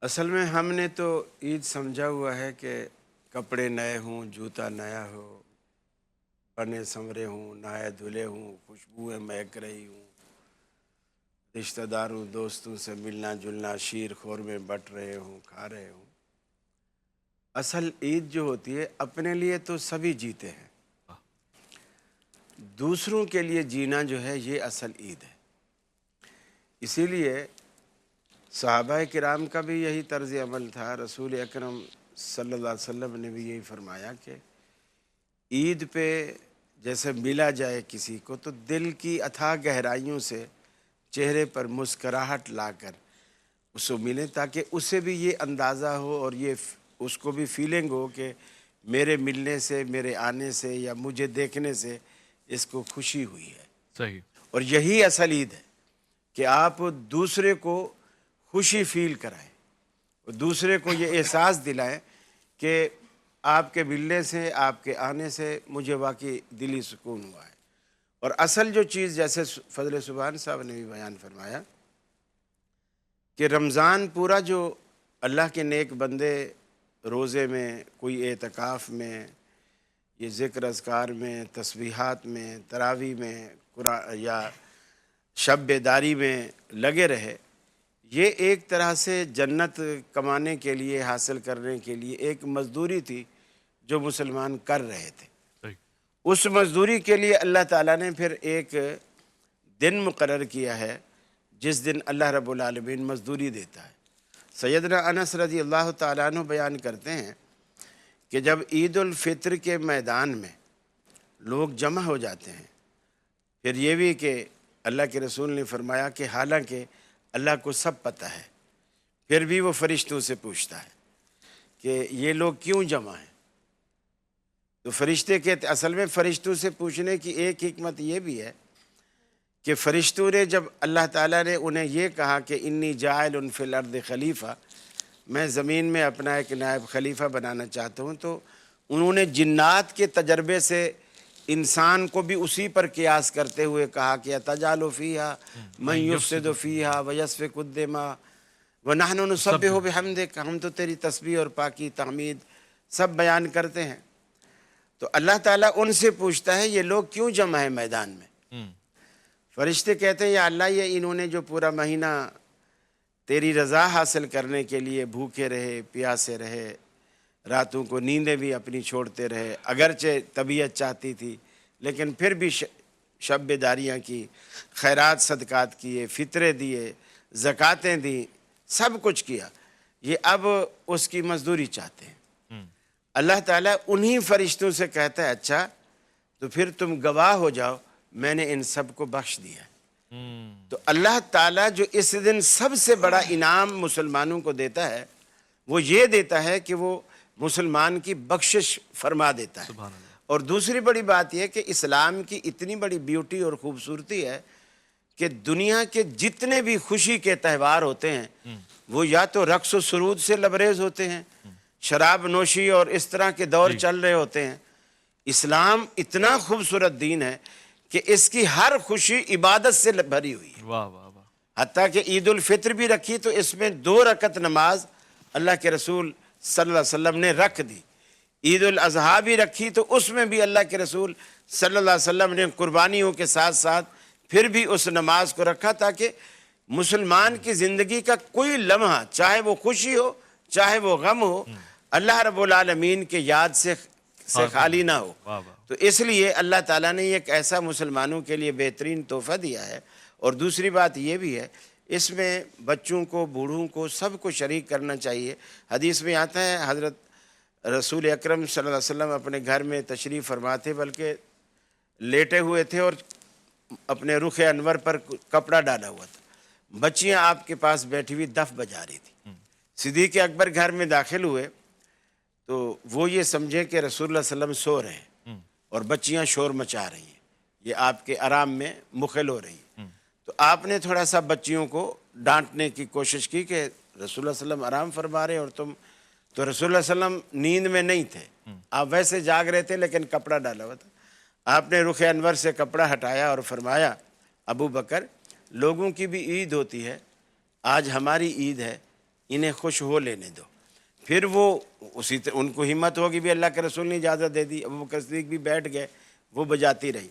اصل میں ہم نے تو عید سمجھا ہوا ہے کہ کپڑے نئے ہوں، جوتا نیا ہو، بنے سنورے ہوں، نہائے دھلے ہوں، خوشبوئیں مہک رہی ہوں، رشتہ داروں دوستوں سے ملنا جلنا شیر خور میں بٹ رہے ہوں، کھا رہے ہوں۔ اصل عید جو ہوتی ہے اپنے لیے تو سبھی جیتے ہیں، دوسروں کے لیے جینا جو ہے یہ اصل عید ہے۔ اسی لیے صحابہ کرام کا بھی یہی طرز عمل تھا، رسول اکرم صلی اللہ علیہ وسلم نے بھی یہی فرمایا کہ عید پہ جیسے ملا جائے کسی کو تو دل کی اتھاہ گہرائیوں سے چہرے پر مسکراہٹ لا کر اس کو ملے، تاکہ اسے بھی یہ اندازہ ہو اور یہ اس کو بھی فیلنگ ہو کہ میرے ملنے سے، میرے آنے سے یا مجھے دیکھنے سے اس کو خوشی ہوئی ہے۔ صحیح۔ اور یہی اصل عید ہے کہ آپ دوسرے کو خوشی فیل کرائیں اور دوسرے کو یہ احساس دلائیں کہ آپ کے ملنے سے، آپ کے آنے سے مجھے واقعی دلی سکون ہوا ہے۔ اور اصل جو چیز، جیسے فضل سبحان صاحب نے بھی بیان فرمایا کہ رمضان پورا جو اللہ کے نیک بندے روزے میں، کوئی اعتکاف میں، یہ ذکر اذکار میں، تسبیحات میں، تراویح میں، قرآن یا شب بیداری میں لگے رہے، یہ ایک طرح سے جنت کمانے کے لیے، حاصل کرنے کے لیے ایک مزدوری تھی جو مسلمان کر رہے تھے۔ صحیح۔ اس مزدوری کے لیے اللہ تعالیٰ نے پھر ایک دن مقرر کیا ہے جس دن اللہ رب العالمین مزدوری دیتا ہے۔ سیدنا انس رضی اللہ تعالیٰ عنہ بیان کرتے ہیں کہ جب عید الفطر کے میدان میں لوگ جمع ہو جاتے ہیں، پھر یہ بھی کہ اللہ کے رسول نے فرمایا کہ حالانکہ اللہ کو سب پتہ ہے، پھر بھی وہ فرشتوں سے پوچھتا ہے کہ یہ لوگ کیوں جمع ہیں؟ تو فرشتے کہتے، اصل میں فرشتوں سے پوچھنے کی ایک حکمت یہ بھی ہے کہ فرشتوں نے جب اللہ تعالیٰ نے انہیں یہ کہا کہ انی جاعل فی الارض خلیفہ، میں زمین میں اپنا ایک نائب خلیفہ بنانا چاہتا ہوں، تو انہوں نے جنات کے تجربے سے انسان کو بھی اسی پر قیاس کرتے ہوئے کہا کہ اتجعل فیہا من یفسد فیہا ویسفک الدماء ونحن نسبح بحمدک، ہم تو تیری تسبیح اور پاکی تحمید سب بیان کرتے ہیں۔ تو اللہ تعالیٰ ان سے پوچھتا ہے یہ لوگ کیوں جمع ہیں میدان میں؟ فرشتے کہتے ہیں یا اللہ، یہ انہوں نے جو پورا مہینہ تیری رضا حاصل کرنے کے لیے بھوکے رہے، پیاسے رہے، راتوں کو نیندیں بھی اپنی چھوڑتے رہے، اگرچہ طبیعت چاہتی تھی لیکن پھر بھی شب بیداریاں کی، خیرات صدقات کیے، فطرے دیے، زکاتیں دیں، سب کچھ کیا، یہ اب اس کی مزدوری چاہتے ہیں۔ اللہ تعالیٰ انہی فرشتوں سے کہتا ہے اچھا تو پھر تم گواہ ہو جاؤ، میں نے ان سب کو بخش دیا ہے۔ تو اللہ تعالیٰ جو اس دن سب سے بڑا انعام مسلمانوں کو دیتا ہے وہ یہ دیتا ہے کہ وہ مسلمان کی بخشش فرما دیتا ہے۔ سبحان اللہ۔ اور دوسری بڑی بات یہ کہ اسلام کی اتنی بڑی بیوٹی اور خوبصورتی ہے کہ دنیا کے جتنے بھی خوشی کے تہوار ہوتے ہیں وہ یا تو رقص و سرود سے لبریز ہوتے ہیں، شراب نوشی اور اس طرح کے دور چل رہے ہوتے ہیں۔ اسلام اتنا خوبصورت دین ہے کہ اس کی ہر خوشی عبادت سے بھری ہوئی ہے۔ واہ واہ واہ۔ حتیٰ کہ عید الفطر بھی رکھی تو اس میں 2 رکعت نماز اللہ کے رسول صلی اللہ علیہ وسلم نے رکھ دی۔ عید الاضحیٰ بھی رکھی تو اس میں بھی اللہ کے رسول صلی اللہ علیہ وسلم نے قربانیوں کے ساتھ ساتھ پھر بھی اس نماز کو رکھا، تاکہ مسلمان کی زندگی کا کوئی لمحہ، چاہے وہ خوشی ہو چاہے وہ غم ہو، اللہ رب العالمین کے یاد سے خالی نہ ہو۔ واہ واہ۔ تو اس لیے اللہ تعالیٰ نے ایک ایسا مسلمانوں کے لیے بہترین تحفہ دیا ہے۔ اور دوسری بات یہ بھی ہے اس میں بچوں کو، بوڑھوں کو، سب کو شریک کرنا چاہیے۔ حدیث میں آتا ہے حضرت رسول اکرم صلی اللہ علیہ وسلم اپنے گھر میں تشریف فرما تھے، بلکہ لیٹے ہوئے تھے اور اپنے رخ انور پر کپڑا ڈالا ہوا تھا، بچیاں آپ کے پاس بیٹھی ہوئی دف بجا رہی تھی۔ صدیق اکبر گھر میں داخل ہوئے تو وہ یہ سمجھے کہ رسول اللہ صلی اللہ علیہ وسلم سو رہے ہیں اور بچیاں شور مچا رہی ہیں، یہ آپ کے آرام میں مخل ہو رہی ہیں۔ تو آپ نے تھوڑا سا بچیوں کو ڈانٹنے کی کوشش کی کہ رسول اللہ صلی اللہ علیہ وسلم آرام فرما رہے اور تم تو رسول اللہ صلی اللہ علیہ وسلم نیند میں نہیں تھے، آپ ویسے جاگ رہے تھے لیکن کپڑا ڈالا ہوا تھا۔ آپ نے رخ انور سے کپڑا ہٹایا اور فرمایا ابو بکر، لوگوں کی بھی عید ہوتی ہے، آج ہماری عید ہے، انہیں خوش ہو لینے دو. پھر وہ اسی طرح ان کو ہمت ہوگی بھی, اللہ کے رسول نے اجازت دے دی, ابو بکر صدیق بھی بیٹھ گئے, وہ بجاتی رہی.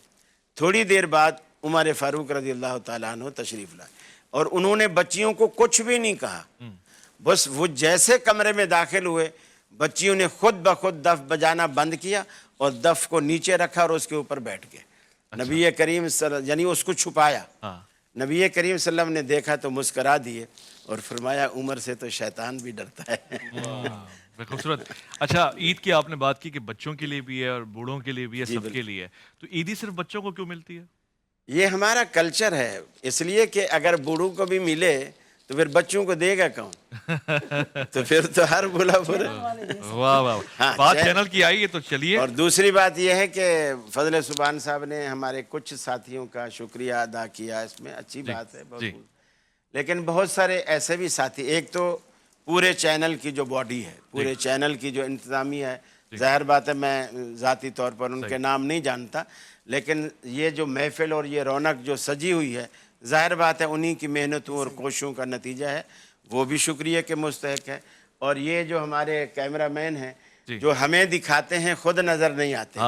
تھوڑی دیر بعد عمر فاروق رضی اللہ تعالیٰ عنہ تشریف لائے, اور انہوں نے بچیوں کو کچھ بھی نہیں کہا, بس وہ جیسے کمرے میں داخل ہوئے بچیوں نے خود بخود دف بجانا بند کیا اور دف کو نیچے رکھا اور اس کے اوپر بیٹھ گئے. نبی کریم یعنی اس کو چھپایا. نبی کریم صلی اللہ علیہ وسلم نے دیکھا تو مسکرا دیے اور فرمایا عمر سے تو شیطان بھی ڈرتا ہے. بہت خوبصورت. اچھا, عید کی آپ نے بات کی کہ بچوں کے لیے بھی ہے اور بوڑھوں کے لیے بھی ہے, سب کے لیے ہے, تو عیدی صرف بچوں کو کیوں ملتی ہے؟ یہ ہمارا کلچر ہے, اس لیے کہ اگر بوڑھوں کو بھی ملے تو پھر بچوں کو دے گا کون؟ تو پھر تو ہر بولا برا. واہ واہ, بات چینل کی آئی ہے تو چلیے. اور دوسری بات یہ ہے کہ فضل سبحان صاحب نے ہمارے کچھ ساتھیوں کا شکریہ ادا کیا, اس میں اچھی بات ہے بہت, لیکن بہت سارے ایسے بھی ساتھی, ایک تو پورے چینل کی جو باڈی ہے, پورے چینل کی جو انتظامیہ ہے, ظاہر بات ہے میں ذاتی طور پر ان کے نام نہیں جانتا, لیکن یہ جو محفل اور یہ رونق جو سجی ہوئی ہے, ظاہر بات ہے انہی کی محنتوں اور کوششوں کا نتیجہ ہے, وہ بھی شکریہ کے مستحق ہے. اور یہ جو ہمارے کیمرہ مین ہیں جو ہمیں دکھاتے ہیں خود نظر نہیں آتے.